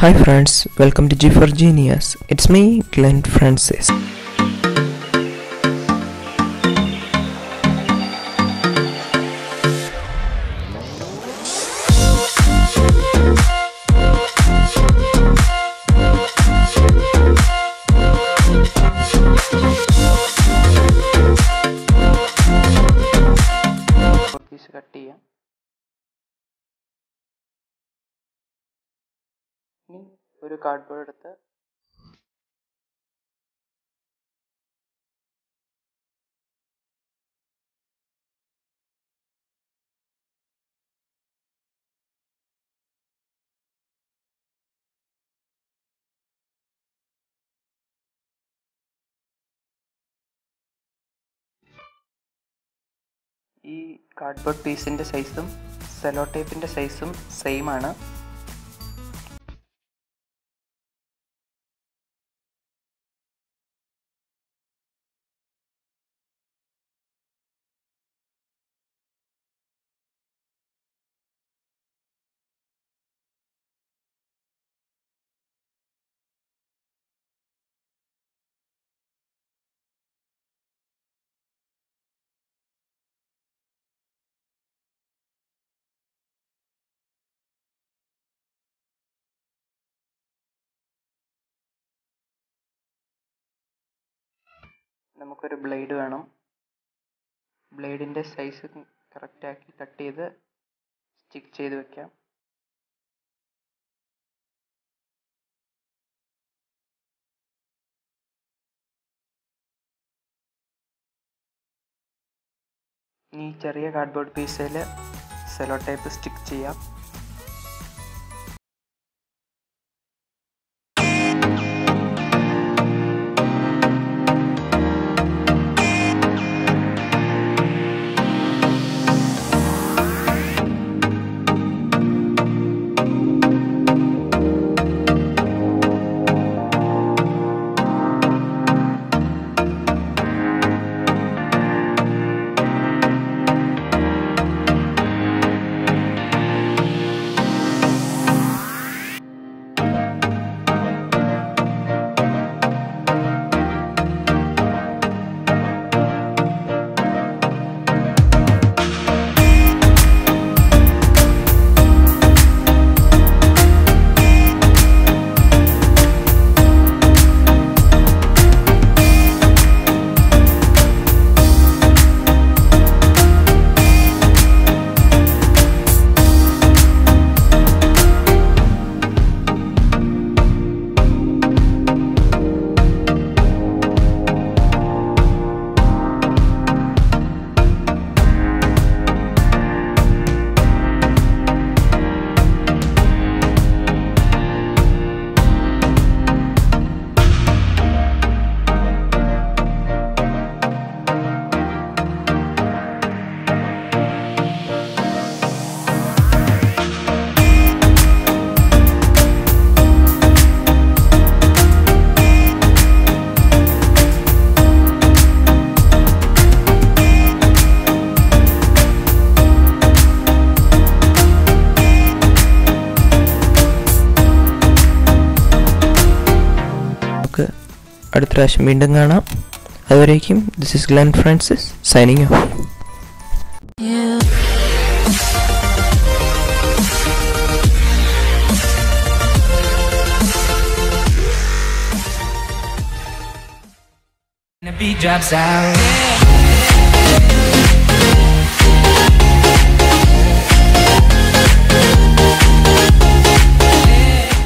Hi friends, welcome to G for Genius. It's me, Glenn Francis. Piece cut ചെയ്യാം. ഇനി ഒരു cardboard എടുത്ത് ഈ കാർഡ്ബോർഡ് പീസിൻ്റെ സൈസും സെലോ ടേപ്പിൻ്റെ സൈസും സെയിം ആണ്. നമുക്കൊരു ബ്ലേഡ് വേണം. ബ്ലേഡിൻ്റെ സൈസ് കറക്റ്റാക്കി കട്ട് ചെയ്ത് സ്റ്റിക്ക് ചെയ്ത് വെക്കാം. ഈ ചെറിയ കാർഡ്ബോർഡ് പീസിൽ സെലോ ടേപ്പ് സ്റ്റിക്ക് ചെയ്യാം. അടുത്ത പ്രാവശ്യം വീണ്ടും കാണാം. അതുവരേക്കും this is Glen Francis signing off. The beat drops out.